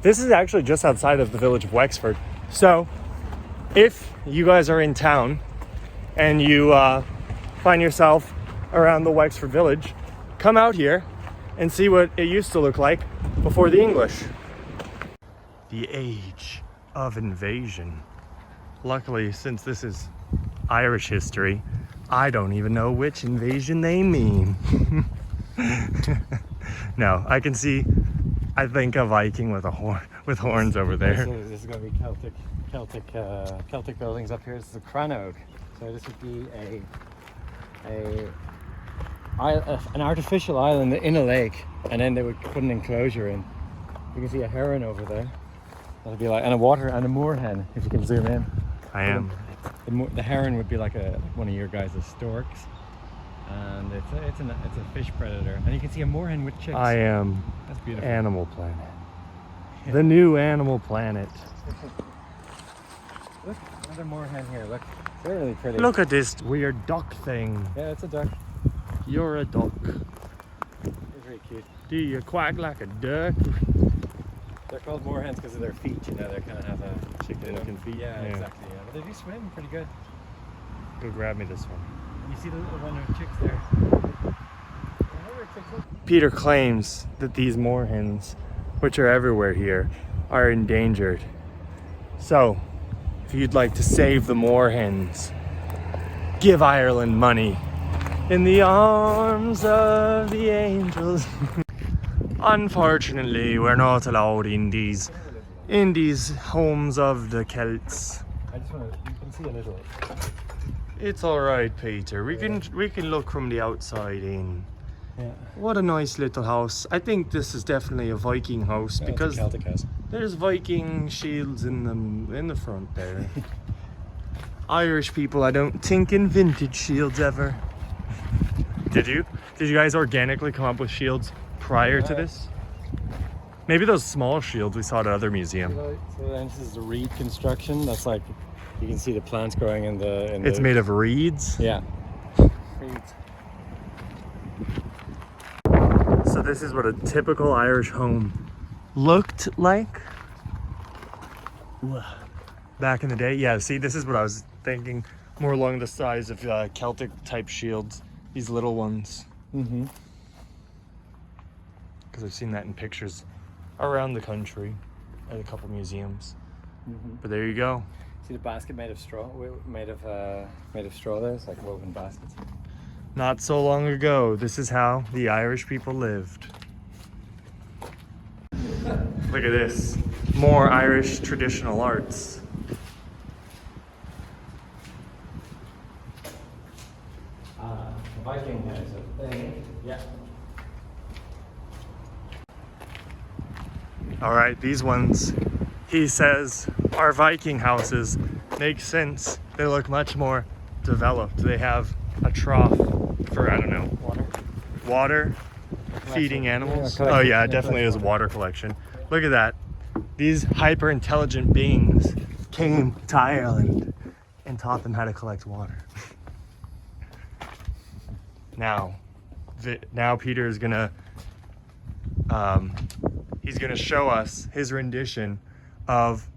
This is actually just outside of the village of Wexford. So if you guys are in town and you find yourself around the Wexford village, come out here and see what it used to look like before the English. The age of invasion. Luckily, since this is Irish history, I don't even know which invasion they mean. No, I can see, I think a Viking with a horn, with horns over there. This is going to be Celtic buildings up here. This is a crannog. So this would be an artificial island in a lake, and then they would put an enclosure in. You can see a heron over there. That'd be like, and a moorhen, if you can zoom in. I am. The heron would be like one of your guys' storks, and it's a fish predator. And you can see a moorhen with chicks. I am. That's beautiful. Animal Planet. Yeah. The new Animal Planet. Look, another moorhen here. Look, it's really pretty. Look at this weird duck thing. Yeah, it's a duck. You're a duck. It's very cute. Do you quack like a duck? They're called moorhens because of their feet. You know, they kind of have a chicken-looking feet. Yeah, exactly. Yeah, but they do swim pretty good. Go grab me this one. You see the little one with chicks there. Peter claims that these moorhens, which are everywhere here, are endangered. So, if you'd like to save the moorhens, give Ireland money. In the arms of the angels. Unfortunately, we're not allowed in these homes of the Celts. I just want to, you can see a little. It's all right, Peter. We can look from the outside in. Yeah. What a nice little house. I think this is definitely a Viking house because it's a Celtic house. There's Viking shields in the front there. Irish people, I don't think, invented shields ever. Did you guys organically come up with shields prior to this? Maybe those small shields we saw at other museum. So then this is the reed construction. That's like, you can see the plants growing in the... It's made of reeds? Yeah. Reeds. So this is what a typical Irish home looked like back in the day. Yeah, see, this is what I was thinking. More along the size of Celtic type shields. These little ones. Mm-hmm. Because I've seen that in pictures around the country at a couple museums. Mm-hmm. But there you go. See the basket made of straw? Made of straw there? It's like woven baskets. Not so long ago, this is how the Irish people lived. Look at this. More Irish traditional arts. Viking has a thing. Yeah. All right, these ones, he says, are Viking houses. Makes sense. They look much more developed. They have a trough for, I don't know, water, feeding animals. Oh yeah, it definitely is a water collection. Look at that. These hyper intelligent beings came to Ireland and taught them how to collect water. Now Peter is gonna he's gonna show us his rendition of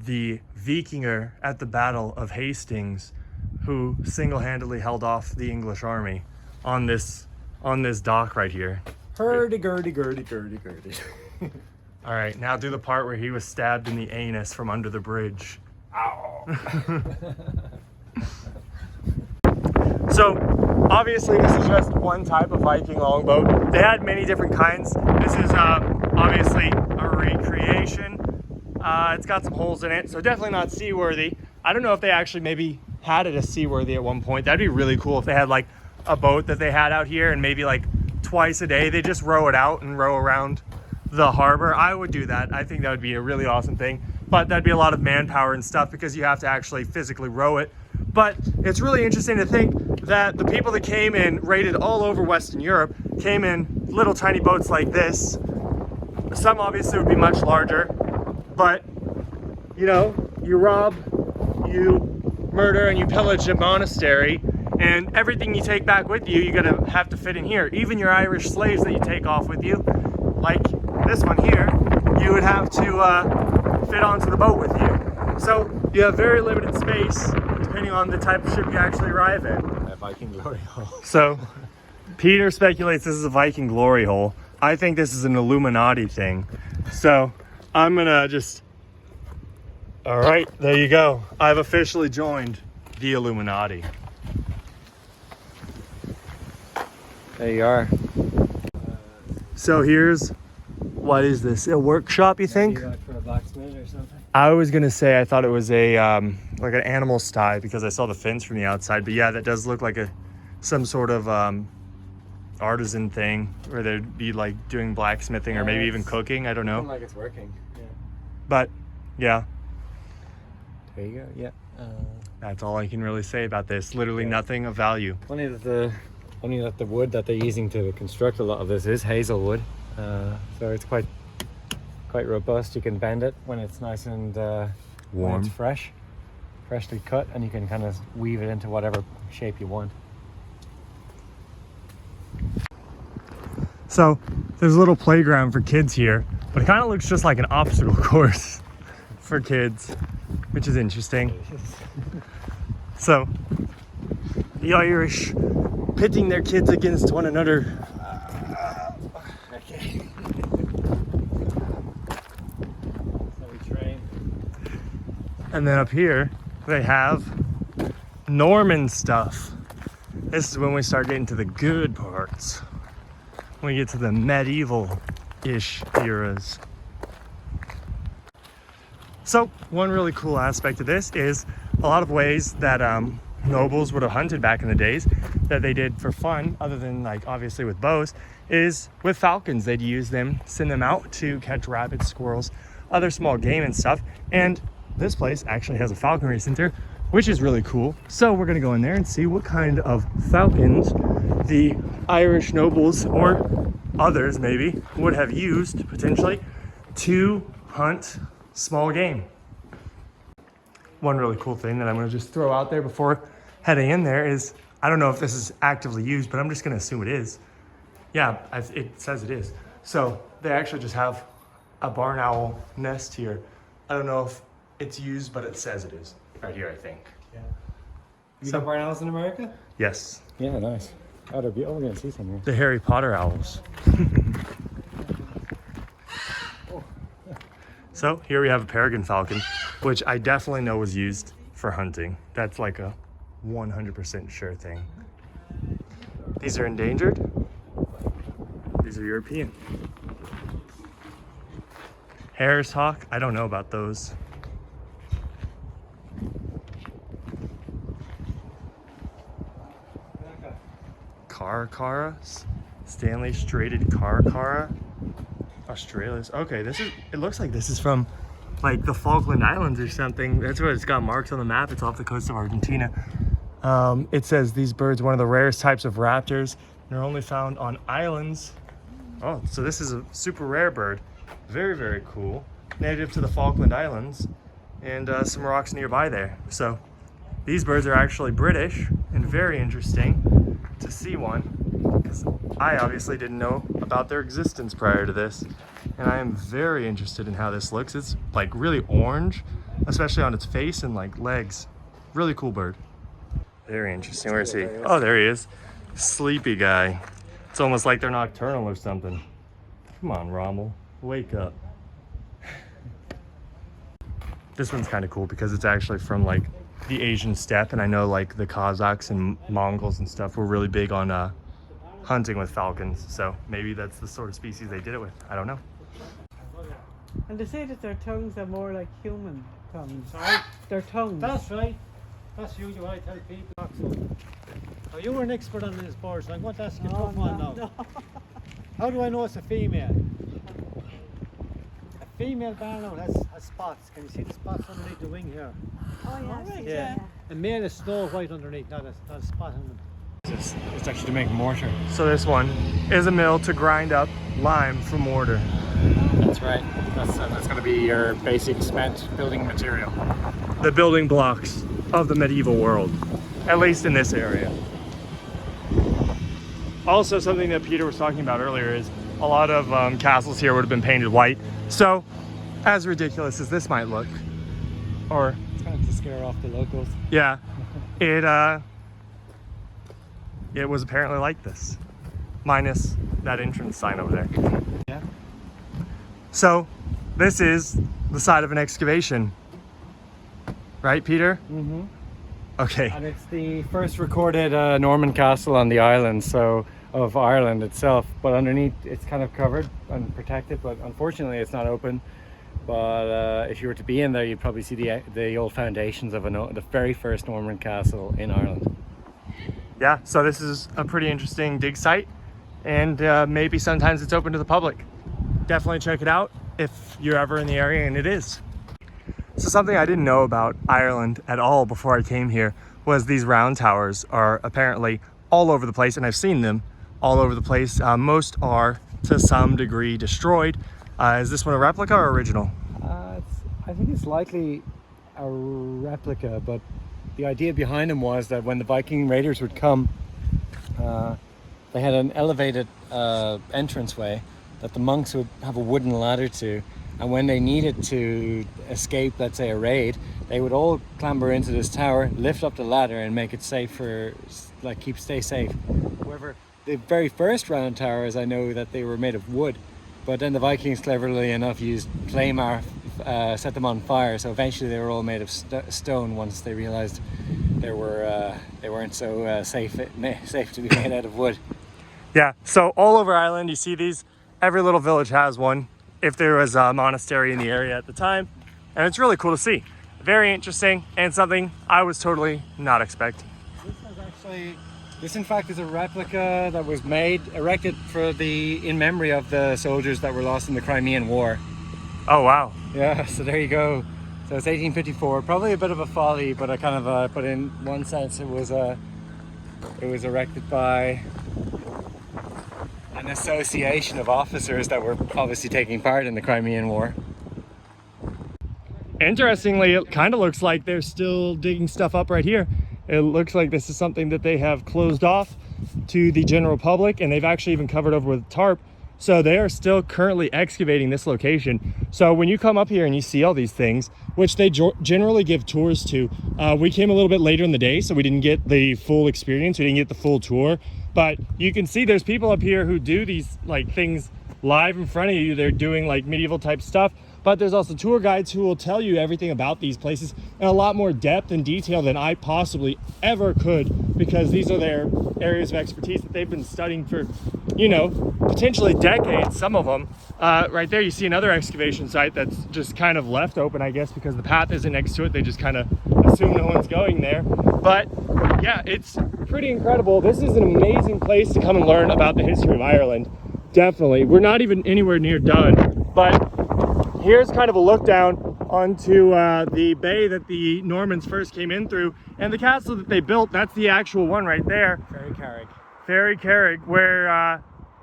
the Vikinger at the Battle of Hastings, who single-handedly held off the English army on this dock right here. Hurdy-gurdy. All right, now do the part where he was stabbed in the anus from under the bridge. Ow. So, obviously this is just one type of Viking longboat. They had many different kinds. This is obviously a recreation. It's got some holes in it, so definitely not seaworthy. I don't know if they actually maybe had it as seaworthy at one point. That'd be really cool if they had like a boat that they had out here and maybe like twice a day they just row it out and row around the harbor. I would do that. I think that would be a really awesome thing, but that'd be a lot of manpower and stuff because you have to actually physically row it. But it's really interesting to think that the people that came in, raided all over Western Europe, came in little tiny boats like this. Some obviously would be much larger, but you know, you rob, you murder, and you pillage a monastery, and everything you take back with you, you're gonna have to fit in here. Even your Irish slaves that you take off with you, like this one here, you would have to fit onto the boat with you. So you have very limited space depending on the type of ship you actually arrive in. A Viking glory hole. So Peter speculates this is a Viking glory hole. I think this is an Illuminati thing. So I'm gonna just, all right, there you go. I've officially joined the Illuminati. There you are. So here's, what is this? A workshop, you think? Maybe like for a blacksmith or something. I was gonna say I thought it was a like an animal sty because I saw the fence from the outside. But yeah, that does look like some sort of artisan thing where they'd be like doing blacksmithing or maybe even cooking. I don't know. Like it's working. Yeah. But yeah, There you go. Yeah. that's all I can really say about this. Literally nothing of value. Only that the wood that they're using to construct a lot of this is hazelwood, so it's quite robust. You can bend it when it's nice and when Warm. it's freshly cut, and you can kind of weave it into whatever shape you want. So there's a little playground for kids here, but it kind of looks just like an obstacle course for kids, which is interesting. So the Irish pitting their kids against one another. Okay. So we train. And then up here they have Norman stuff. This is when we start getting to the good parts. When we get to the medieval-ish eras. So one really cool aspect of this is a lot of ways that nobles would have hunted back in the days that they did for fun, other than like obviously with bows, is with falcons. They'd use them, send them out to catch rabbits, squirrels, other small game and stuff. And this place actually has a falconry center, which is really cool. So we're gonna go in there and see what kind of falcons the Irish nobles or others maybe would have used potentially to hunt small game. One really cool thing that I'm gonna just throw out there before heading in there is, I don't know if this is actively used, but I'm just gonna assume it is. Yeah, it says it is. So they actually just have a barn owl nest here. I don't know if it's used, but it says it is right here, I think. Yeah. You got barn owls in America? Yes, Yeah, nice. Oh, they're beautiful. We're gonna see some here. the Harry Potter owls. So here we have a peregrine falcon, which I definitely know was used for hunting. That's like a 100% sure thing. These are endangered. These are European. Harris hawk, I don't know about those. Caracara, Stanley straighted caracara. Australia's, okay, it looks like this is from like the Falkland Islands or something. That's what it's got marked on the map. It's off the coast of Argentina. It says these birds are one of the rarest types of raptors and are only found on islands. Oh, so this is a super rare bird. Very, very cool. Native to the Falkland Islands and some rocks nearby there. So these birds are actually British and very interesting to see one, because I obviously didn't know about their existence prior to this. And I am very interested in how this looks. It's like really orange, especially on its face and like legs. Really cool bird. Very interesting. Where is he? Oh, there he is. Sleepy guy. It's almost like they're nocturnal or something. Come on, Rommel. Wake up. This one's kind of cool because it's actually from like the Asian steppe, and I know like the Kazakhs and Mongols and stuff were really big on hunting with falcons. So maybe that's the sort of species they did it with. I don't know. And they say that their tongues are more like human tongues. Sorry? Their tongues. That's right. That's usually what I tell people. So. Now you were an expert on these birds. I'm going to ask you a tough one now. No. How do I know it's a female? A female barn owl has spots. Can you see the spots underneath the wing here? Oh yeah. Yeah. A male is snow white underneath, not a spot on them. It's actually to make mortar. So this one is a mill to grind up lime for mortar. That's right. That's going to be your basic cement building material. The building blocks of the medieval world, at least in this area. Also, something that Peter was talking about earlier is a lot of castles here would have been painted white. So, as ridiculous as this might look, or It's kind of to scare off the locals. yeah, it was apparently like this, minus that entrance sign over there. Yeah. So, this is the site of an excavation, right, Peter? Mm-hmm. Okay. And it's the first recorded Norman castle on the island, so of Ireland itself. But underneath, it's kind of covered and protected. But unfortunately, it's not open. But if you were to be in there, you'd probably see the old foundations of the very first Norman castle in Ireland. Yeah. So this is a pretty interesting dig site, and maybe sometimes it's open to the public. Definitely check it out if you're ever in the area, and it is. So something I didn't know about Ireland at all before I came here was these round towers are apparently all over the place, and I've seen them all over the place. Most are to some degree destroyed. Is this one a replica or original? I think it's likely a replica, but the idea behind them was that when the Viking raiders would come, they had an elevated entranceway that the monks would have a wooden ladder to, and when they needed to escape, let's say, a raid, they would all clamber into this tower, lift up the ladder, and make it safe for, like, stay safe. However, the very first round towers, I know that they were made of wood, but then the Vikings, cleverly enough, used claymore, set them on fire. So eventually, they were all made of stone once they realized they weren't so safe to be made out of wood. Yeah. So all over Ireland, you see these. Every little village has one, if there was a monastery in the area at the time, and it's really cool to see. Very interesting, and something I was totally not expecting. This in fact is a replica that was erected in memory of the soldiers that were lost in the Crimean War. Oh wow. Yeah, so there you go. So it's 1854, probably a bit of a folly, but but in one sense it was erected by an association of officers that were obviously taking part in the Crimean War. Interestingly, it kind of looks like they're still digging stuff up right here. It looks like this is something that they have closed off to the general public, and they've actually even covered over with tarp. So they are still currently excavating this location. So when you come up here and you see all these things, which they generally give tours to, we came a little bit later in the day, so we didn't get the full experience. We didn't get the full tour, but you can see there's people up here who do these like things live in front of you. They're doing like medieval type stuff, but there's also tour guides who will tell you everything about these places in a lot more depth and detail than I possibly ever could, because these are their areas of expertise that they've been studying for, you know, potentially decades, some of them. Right there you see another excavation site that's just kind of left open, I guess, because the path isn't next to it. They just kind of assume no one's going there. But yeah, it's pretty incredible. This is an amazing place to come and learn about the history of Ireland. Definitely. We're not even anywhere near done, but here's kind of a look down onto the bay that the Normans first came in through, and the castle that they built, that's the actual one right there. Ferry Carrig, where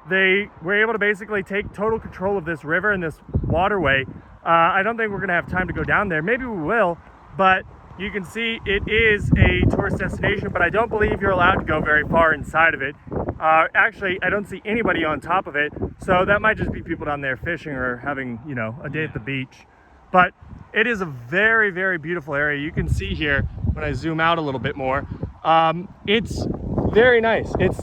they were able to basically take total control of this river and this waterway. I don't think we're gonna have time to go down there. Maybe we will, but you can see it is a tourist destination, but I don't believe you're allowed to go very far inside of it. Actually, I don't see anybody on top of it, so that might just be people down there fishing or having, you know, a day at the beach. But it is a very, very beautiful area. You can see here when I zoom out a little bit more, it's very nice. It's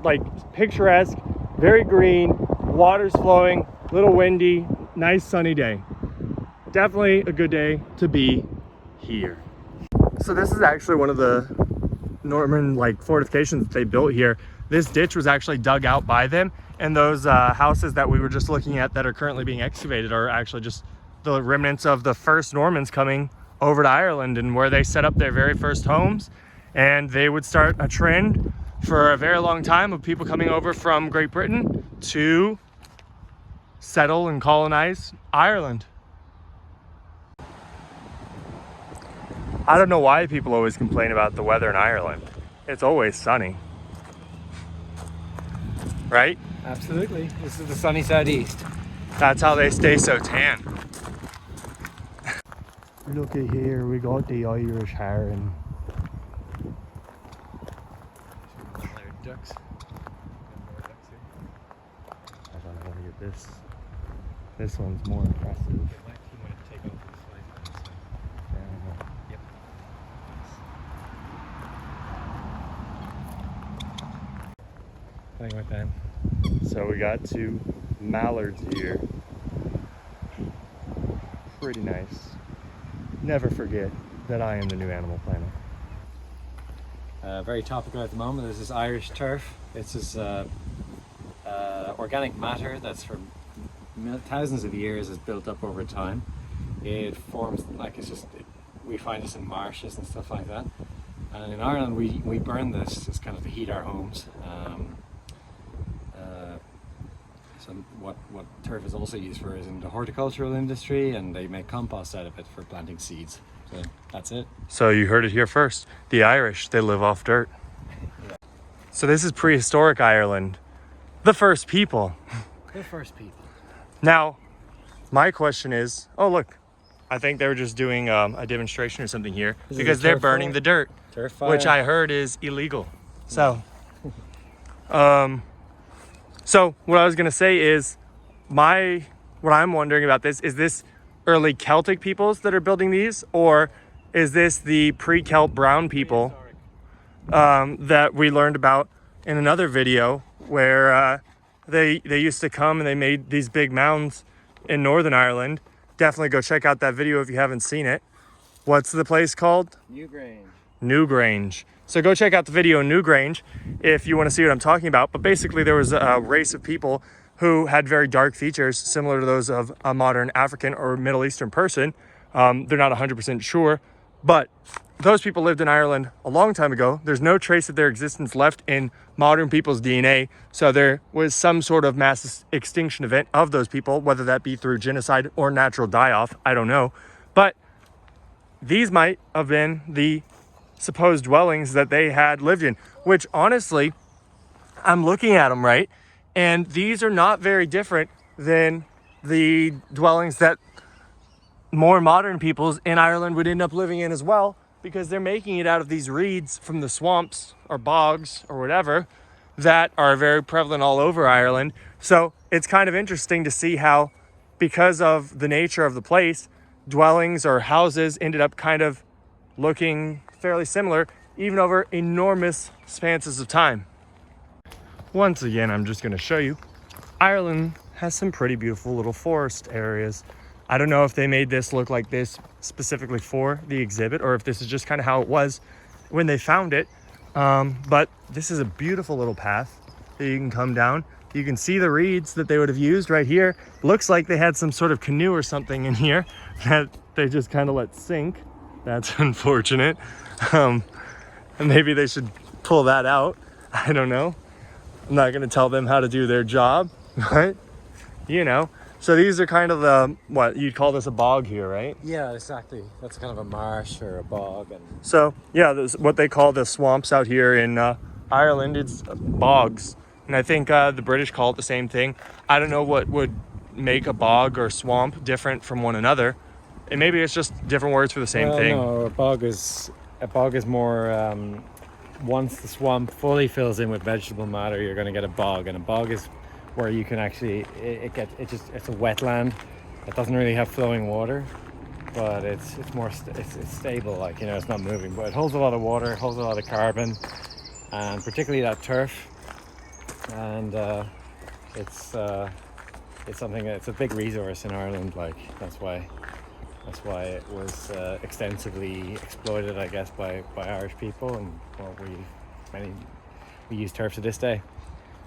like picturesque, very green, water's flowing, little windy, nice sunny day. Definitely a good day to be here. So this is actually one of the Norman fortifications that they built here. This ditch was actually dug out by them, and those houses that we were just looking at that are currently being excavated are actually just the remnants of the first Normans coming over to Ireland, and where they set up their very first homes. And they would start a trend for a very long time of people coming over from Great Britain to settle and colonize Ireland. I don't know why people always complain about the weather in Ireland. It's always sunny. Right? Absolutely. This is the sunny southeast. That's how they stay so tan. Look at here, we got the Irish heron. Ducks. I don't know. This one's more impressive. He might take over the slide. Yep. Playing with them. So we got 2 mallards here. Pretty nice. Never forget that I am the new Animal Planet. Very topical at the moment. This is Irish turf. It's this organic matter that's for thousands of years is built up over time. It forms like we find this in marshes and stuff like that. And in Ireland, we burn this as kind of to heat our homes. So what turf is also used for is in the horticultural industry, and they make compost out of it for planting seeds. So that's it. So you heard it here first. The Irish, they live off dirt. Yeah. So this is prehistoric Ireland. The first people. The first people. Now, my question is, oh look, I think they were just doing a demonstration or something here because they're burning the dirt, Turf fire. which I heard is illegal. So, so what I was gonna say is, what I'm wondering about this is this early Celtic peoples that are building these, or is this the pre-Celt brown people that we learned about in another video where they used to come and they made these big mounds in Northern Ireland. Definitely go check out that video if you haven't seen it. What's the place called? Newgrange. Newgrange. So go check out the video in Newgrange if you want to see what I'm talking about. But basically there was a race of people who had very dark features similar to those of a modern African or Middle Eastern person. They're not 100% sure, but those people lived in Ireland a long time ago. There's no trace of their existence left in modern people's DNA. So there was some sort of mass extinction event of those people, whether that be through genocide or natural die-off, I don't know. But these might have been the supposed dwellings that they had lived in, which honestly, I'm looking at them, right? And these are not very different than the dwellings that more modern peoples in Ireland would end up living in as well, because they're making it out of these reeds from the swamps or bogs or whatever that are very prevalent all over Ireland. So it's kind of interesting to see how, because of the nature of the place, dwellings or houses ended up kind of looking fairly similar, even over enormous spanses of time. Once again, I'm just going to show you, Ireland has some pretty beautiful little forest areas. I don't know if they made this look like this specifically for the exhibit, or if this is just kind of how it was when they found it. But this is a beautiful little path that you can come down. You can see the reeds that they would have used right here. Looks like they had some sort of canoe or something in here that they just kind of let sink. That's unfortunate. And maybe they should pull that out. I don't know. I'm not going to tell them how to do their job, but you know. So these are kind of the, what you'd call this a bog here, right? Yeah, exactly. That's kind of a marsh or a bog. And so yeah, this what they call the swamps out here in Ireland. It's bogs, and I think the British call it the same thing. I don't know what would make a bog or swamp different from one another, and maybe it's just different words for the same thing. No, a bog is more. Once the swamp fully fills in with vegetable matter, you're going to get a bog, and a bog is where you can actually it's a wetland that doesn't really have flowing water, but it's more it's stable, like, you know, it's not moving, but it holds a lot of water, it holds a lot of carbon, and particularly that turf, and it's something, it's a big resource in Ireland. Like that's why it was extensively exploited, I guess, by Irish people, and we use turf to this day.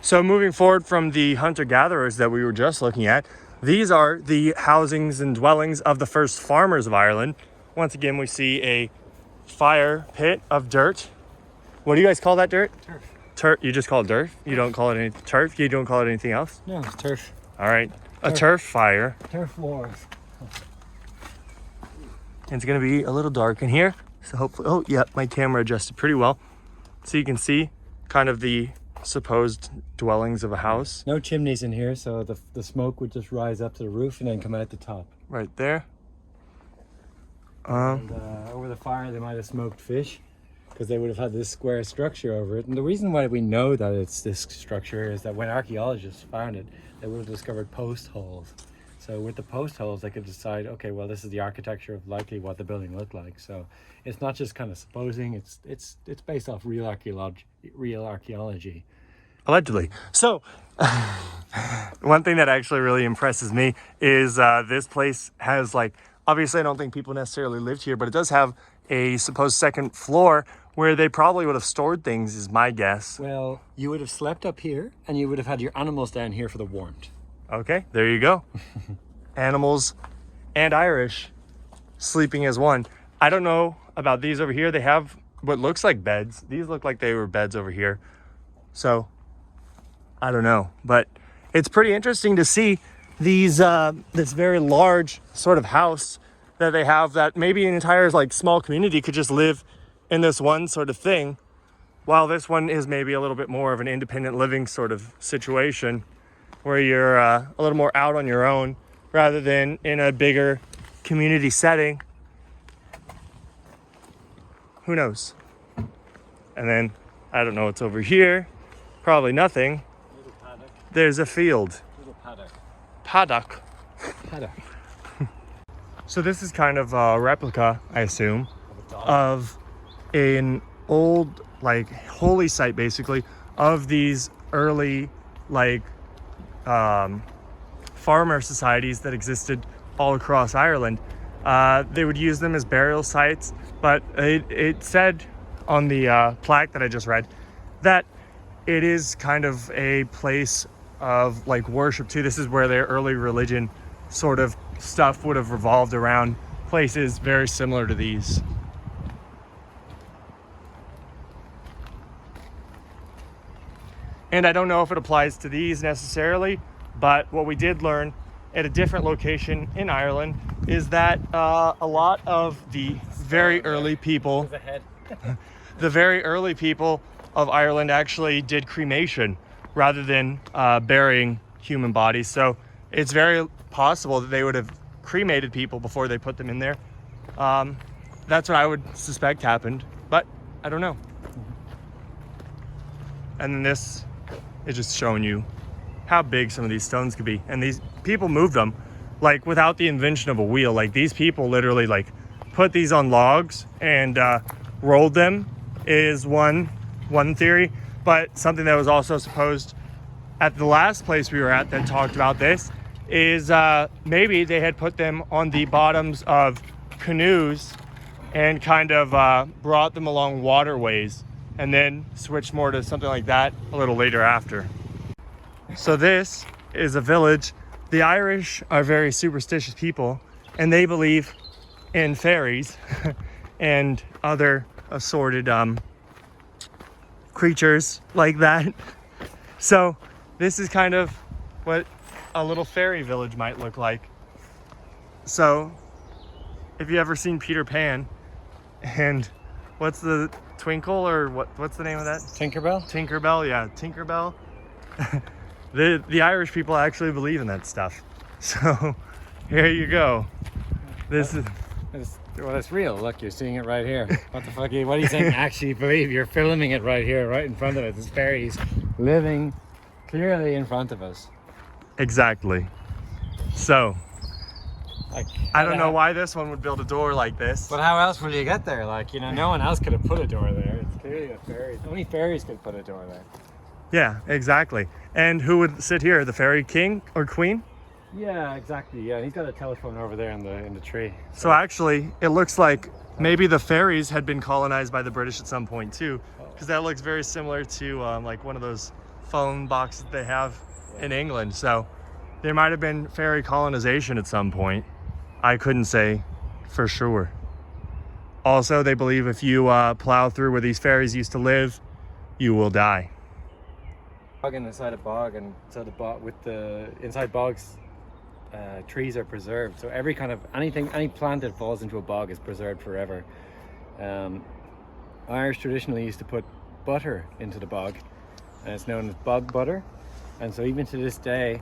So moving forward from the hunter-gatherers that we were just looking at, these are the housings and dwellings of the first farmers of Ireland. Once again, we see a fire pit of dirt. What do you guys call that dirt? Turf. Turf. You just call it dirt? You don't call it any turf? You don't call it anything else? No, it's turf. All right. A turf fire. Turf wars. It's going to be a little dark in here. So hopefully, oh yeah, my camera adjusted pretty well. So you can see kind of the supposed dwellings of a house. No chimneys in here, so the smoke would just rise up to the roof and then come out the top. Right there. And over the fire they might have smoked fish. because they would have had this square structure over it. And the reason why we know that it's this structure is that when archaeologists found it, they would have discovered post holes. So with the post holes, they could decide, okay, well, this is the architecture of likely what the building looked like. So it's not just kind of supposing; it's based off real archaeology. Allegedly. So, one thing that actually really impresses me is this place has, like, obviously I don't think people necessarily lived here, but it does have a supposed second floor where they probably would have stored things, is my guess. Well, you would have slept up here, and you would have had your animals down here for the warmth. Okay, there you go. Animals and Irish sleeping as one. I don't know about these over here. They have what looks like beds. These look like they were beds over here. So, I don't know. But it's pretty interesting to see these this very large sort of house that they have, that maybe an entire like small community could just live in this one sort of thing, while this one is maybe a little bit more of an independent living sort of situation where you're a little more out on your own rather than in a bigger community setting. Who knows? And then I don't know what's over here. Probably nothing. Little paddock. There's a field. Little paddock. Paddock. Paddock. So this is kind of a replica, I assume, of an old, like, holy site, basically, of these early, like, farmer societies that existed all across Ireland. They would use them as burial sites, but it said on the plaque that I just read that it is kind of a place of, like, worship too. This is where their early religion sort of stuff would have revolved around places very similar to these. And I don't know if it applies to these necessarily, but what we did learn at a different location in Ireland is that a lot of the very early people, the very early people of Ireland actually did cremation rather than burying human bodies. So it's very possible that they would have cremated people before they put them in there. That's what I would suspect happened, but I don't know. And then this is just showing you how big some of these stones could be. And these people moved them, like, without the invention of a wheel. Like, these people literally, like, put these on logs and rolled them is one theory. But something that was also supposed at the last place we were at that talked about this is maybe they had put them on the bottoms of canoes and kind of brought them along waterways, and then switched more to something like that a little later after. So this is a village. The Irish are very superstitious people, and they believe in fairies and other assorted creatures like that. So this is kind of what a little fairy village might look like. So if you ever seen Peter Pan, and what's the Twinkle, or what's the name of that? Tinkerbell? Tinkerbell, yeah, Tinkerbell. The Irish people actually believe in that stuff. So here you go. This is... Well, it's real. Look, you're seeing it right here. What the fuck? What are you saying? Actually believe you're filming it right here, right in front of us. There's fairies living clearly in front of us. Exactly. So Like, I don't know why this one would build a door like this. But how else will you get there? Like, you know, no one else could have put a door there. It's clearly a fairies. Only fairies could put a door there. Yeah, exactly. And who would sit here? The fairy king or queen? Yeah, exactly. Yeah, he's got a telephone over there in the tree. So actually, it looks like maybe the fairies had been colonized by the British at some point too, because that looks very similar to like one of those phone boxes they have in England. So there might have been fairy colonization at some point. I couldn't say for sure. Also, they believe if you plow through where these fairies used to live, you will die. Bog inside a bog, and so the bog with the inside bogs, trees are preserved. So every kind of any plant that falls into a bog is preserved forever. Irish traditionally used to put butter into the bog, and it's known as bog butter. And so even to this day,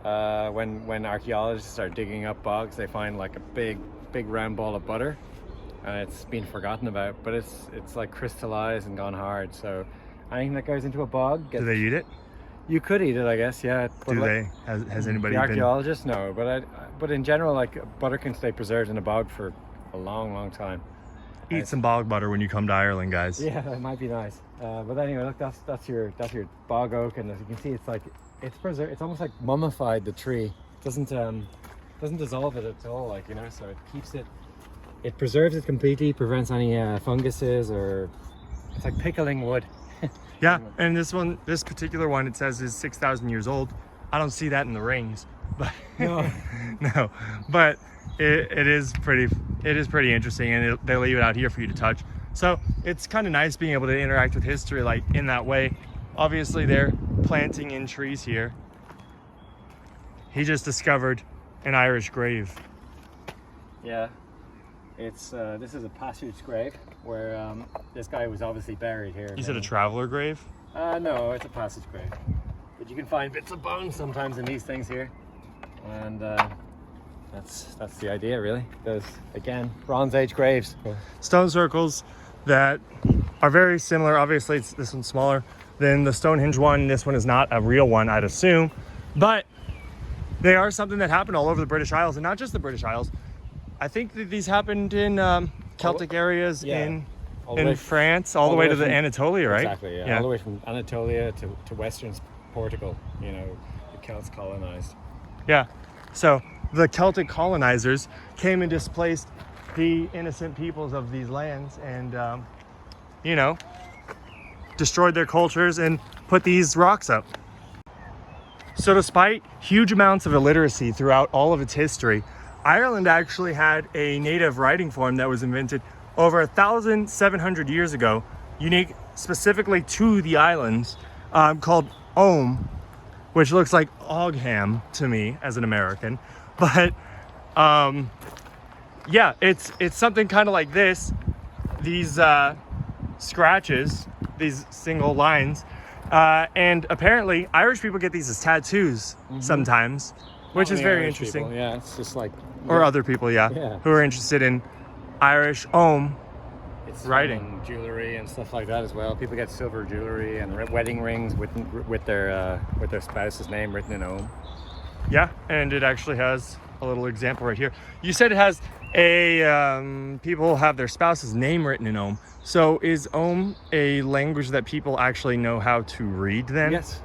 when archaeologists are digging up bogs, they find like a big round ball of butter, and it's been forgotten about. But it's like crystallized and gone hard. So anything that goes into a bog gets. Do they eat it? You could eat it, I guess. Yeah. But Do like, they? Has anybody the been? archaeologists? No, but in general, like butter can stay preserved in a bog for a long time. Eat some bog butter when you come to Ireland, guys. Yeah, that might be nice. But anyway, look, that's your bog oak, and as you can see, it's preserved. It's almost like mummified the tree. It doesn't dissolve it at all, like, you know. So it keeps it. It preserves it completely, prevents any funguses, or it's like pickling wood. Yeah, and this particular one, it says is 6,000 years old. I don't see that in the rings, but No. no, but it is pretty interesting, and they leave it out here for you to touch. So it's kind of nice being able to interact with history like in that way. Obviously, they're planting in trees here. He just discovered an Irish grave. Yeah, it's this is a passage grave where this guy was obviously buried here. You said a traveler grave? No, it's a passage grave. But you can find bits of bones sometimes in these things here, and that's the idea, really. Those, again, Bronze Age graves. Stone circles that are very similar. Obviously, this one's smaller than the Stonehenge one. This one is not a real one, I'd assume, but they are something that happened all over the British Isles, and not just the British Isles. I think that these happened in Celtic areas in France, all the way to the Anatolia, right? Exactly, yeah. All the way from Anatolia to Western Portugal, you know, the Celts colonized. Yeah, so the Celtic colonizers came and displaced the innocent peoples of these lands, and you know, destroyed their cultures and put these rocks up. So despite huge amounts of illiteracy throughout all of its history, Ireland actually had a native writing form that was invented over 1,700 years ago, unique specifically to the islands, called Ogham, which looks like Ogham to me as an American. But yeah, it's something kind of like this. These scratches, these single lines, and apparently Irish people get these as tattoos sometimes, which is very interesting. People, yeah, it's just like, or other people, yeah, who are interested in Irish Ogham writing, jewelry and stuff like that as well. People get silver jewelry and wedding rings with their spouse's name written in Ogham. Yeah, and it actually has a little example right here. You said it has a people have their spouse's name written in Ogham. So is Ogham a language that people actually know how to read then? Yes.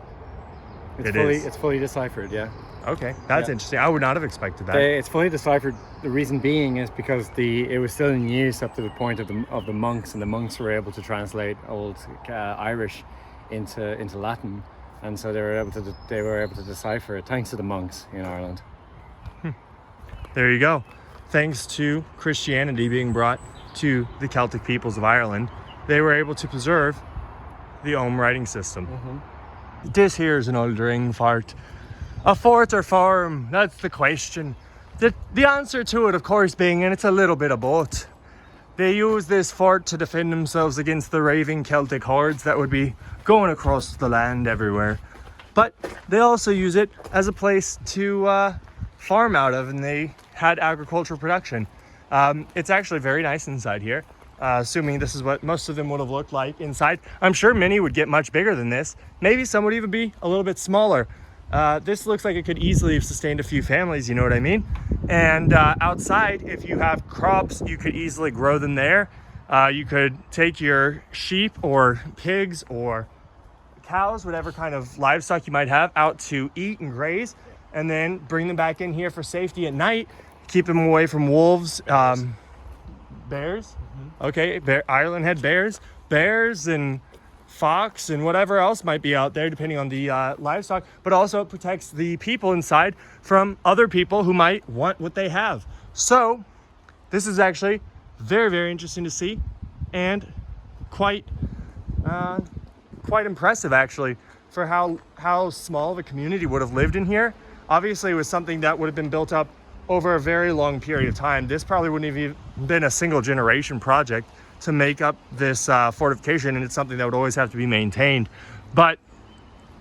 It's fully deciphered, yeah. Okay, that's interesting. I would not have expected that. It's fully deciphered. The reason being is because it was still in use up to the point of the monks, and the monks were able to translate old Irish into Latin, and so they were able to decipher it thanks to the monks in Ireland. There you go. Thanks to Christianity being brought to the Celtic peoples of Ireland, they were able to preserve the Ogham writing system. This here is an old ring fort. A fort or farm? That's the question. The answer to it, of course, being, and it's a little bit of both. They use this fort to defend themselves against the raving Celtic hordes that would be going across the land everywhere. But they also use it as a place to farm out of, and they had agricultural production. It's actually very nice inside here, assuming this is what most of them would have looked like inside. I'm sure many would get much bigger than this. Maybe some would even be a little bit smaller. This looks like it could easily have sustained a few families, you know what I mean? And outside, if you have crops, you could easily grow them there. You could take your sheep or pigs or cows, whatever kind of livestock you might have, out to eat and graze, and then bring them back in here for safety at night, keep them away from wolves, bears. Okay, Ireland had bears and fox and whatever else might be out there, depending on the livestock, but also it protects the people inside from other people who might want what they have. So this is actually very, very interesting to see, and quite impressive actually for how small of a community would have lived in here. Obviously, it was something that would have been built up over a very long period of time. This probably wouldn't have even been a single generation project to make up this fortification, and it's something that would always have to be maintained. But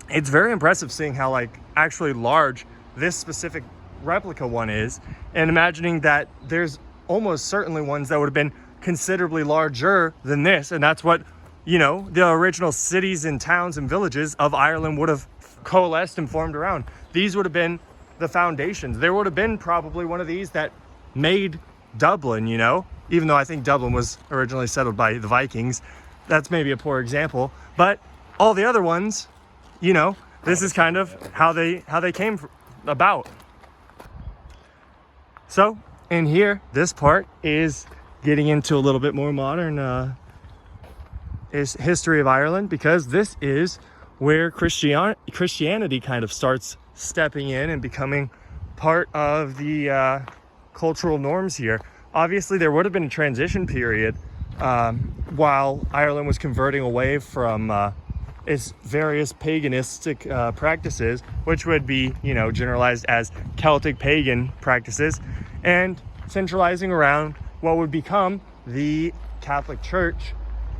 it's very impressive seeing how actually large this specific replica one is, and imagining that there's almost certainly ones that would have been considerably larger than this, and that's what, you know, the original cities and towns and villages of Ireland would have coalesced and formed around. These would have been the foundations. There would have been probably one of these that made Dublin, you know, even though I think Dublin was originally settled by the Vikings. That's maybe a poor example, but all the other ones, you know, this is kind of how they came about. So in here, this part is getting into a little bit more modern is history of Ireland, because this is where Christianity kind of starts stepping in and becoming part of the cultural norms here. Obviously, there would have been a transition period while Ireland was converting away from its various paganistic practices, which would be, you know, generalized as Celtic pagan practices, and centralizing around what would become the Catholic Church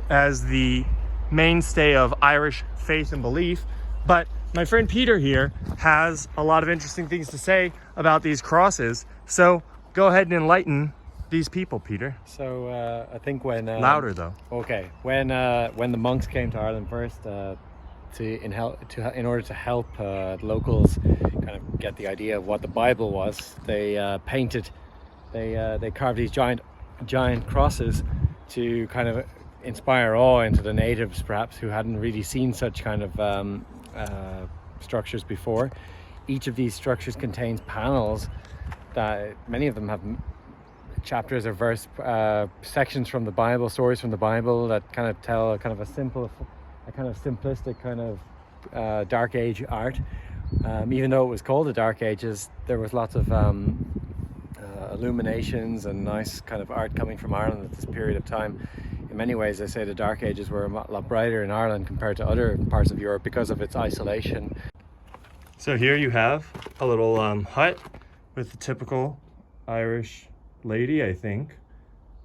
as the mainstay of Irish faith and belief. But my friend Peter here has a lot of interesting things to say about these crosses. So go ahead and enlighten these people, Peter. So I think when Louder though. Okay, when the monks came to Ireland first, in order to help locals kind of get the idea of what the Bible was, they carved these giant crosses to kind of inspire awe into the natives, perhaps, who hadn't really seen such kind of structures before. Each of these structures contains panels that many of them have chapters or verse sections from the Bible, stories from the Bible that kind of tell a kind of simplistic kind of Dark Age art. Even though it was called the Dark Ages, there was lots of illuminations and nice kind of art coming from Ireland at this period of time. In many ways, I say the Dark Ages were a lot brighter in Ireland compared to other parts of Europe because of its isolation. So here you have a little hut with the typical Irish lady, I think.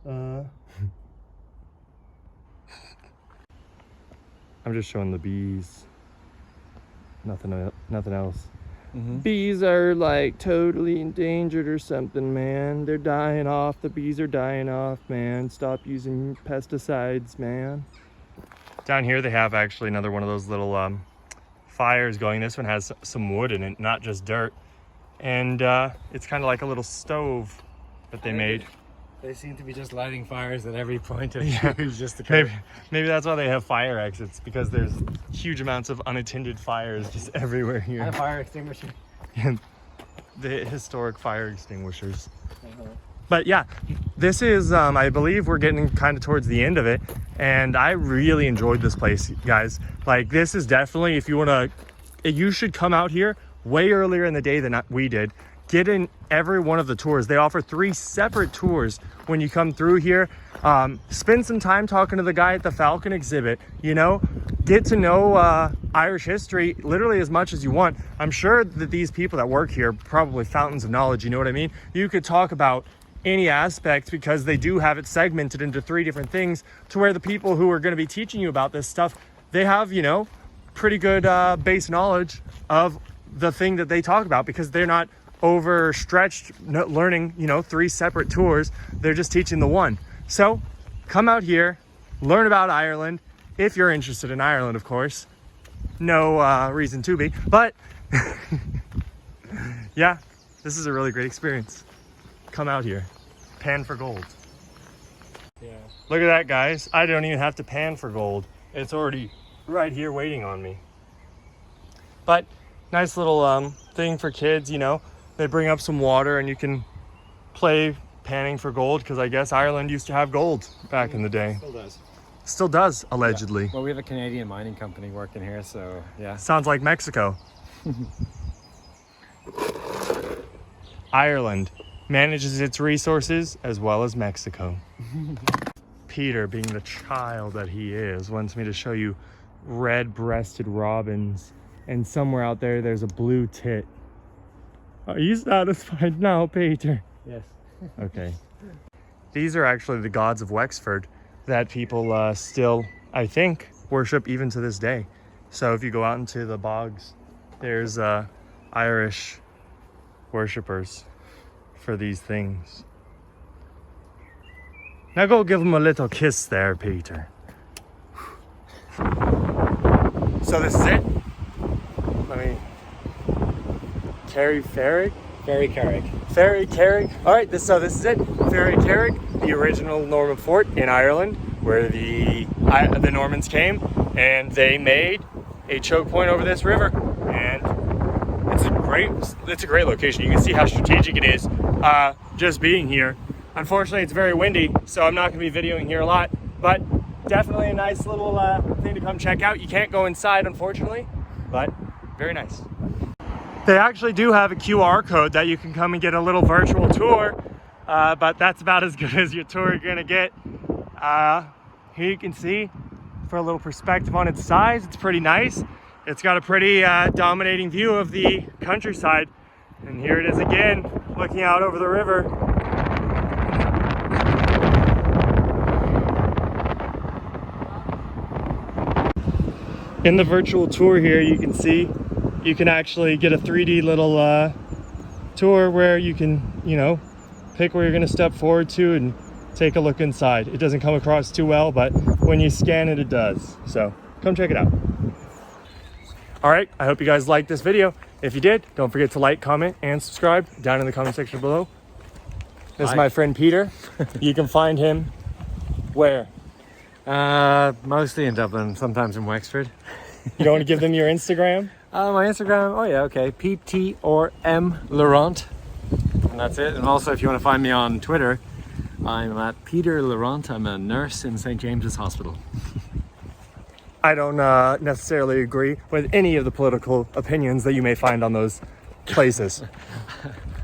I'm just showing the bees. Nothing else. Mm-hmm. Bees are like totally endangered or something, man. They're dying off. The bees are dying off, man. Stop using pesticides, man. Down here they have actually another one of those little fires going. This one has some wood in it, not just dirt. And it's kind of like a little stove that they made. They seem to be just lighting fires at every point of use, just to maybe that's why they have fire exits, because there's huge amounts of unattended fires just everywhere here. And a fire extinguisher. The historic fire extinguishers. But yeah, this is I believe we're getting kind of towards the end of it, and I really enjoyed this place, guys. Like, this is definitely, if you want to, you should come out here way earlier in the day than we did. Get in every one of the tours. They offer 3 separate tours when you come through here. Spend some time talking to the guy at the Falcon exhibit, you know, get to know Irish history literally as much as you want. I'm sure that these people that work here are probably fountains of knowledge, you know what I mean? You could talk about any aspect, because they do have it segmented into 3 different things, to where the people who are going to be teaching you about this stuff, they have, you know, pretty good base knowledge of the thing that they talk about, because they're not overstretched learning, you know, 3 separate tours. They're just teaching the one. So come out here, learn about Ireland, if you're interested in Ireland, of course. No reason to be, but yeah, this is a really great experience. Come out here, pan for gold. Yeah. Look at that, guys. I don't even have to pan for gold. It's already right here waiting on me. But nice little thing for kids, you know. They bring up some water and you can play panning for gold, because I guess Ireland used to have gold back in the day. Still does. Still does, allegedly. Yeah. Well, we have a Canadian mining company working here, so yeah. Sounds like Mexico. Ireland manages its resources as well as Mexico. Peter, being the child that he is, wants me to show you red-breasted robins, and somewhere out there there's a blue tit. Are you satisfied now, Peter? Yes. Okay. These are actually the gods of Wexford that people still, I think, worship even to this day. So if you go out into the bogs, there's Irish worshippers for these things. Now go give him a little kiss there, Peter. So this is it. Let me... Ferry Carrick? Very Carrick. Ferry Carrick. All right, so this is it. Ferry Carrick, the original Norman fort in Ireland, where the Normans came, and they made a choke point over this river. And it's a great location. You can see how strategic it is just being here. Unfortunately, it's very windy, so I'm not going to be videoing here a lot, but definitely a nice little thing to come check out. You can't go inside, unfortunately, but very nice. They actually do have a QR code that you can come and get a little virtual tour, but that's about as good as your tour you're gonna get. Here you can see, for a little perspective on its size, it's pretty nice. It's got a pretty dominating view of the countryside. And here it is again, looking out over the river. In the virtual tour here, you can see you can actually get a 3D little tour where you can, you know, pick where you're going to step forward to and take a look inside. It doesn't come across too well, but when you scan it, it does. So come check it out. All right, I hope you guys liked this video. If you did, don't forget to like, comment, and subscribe down in the comment section below. This is my friend Peter. You can find him where? Mostly in Dublin, sometimes in Wexford. You don't want to give them your Instagram? My Instagram, oh yeah, okay, PT or M Laurent, and that's it. And also, if you want to find me on Twitter, I'm at Peter Laurent. I'm a nurse in St. James's Hospital. I don't necessarily agree with any of the political opinions that you may find on those places.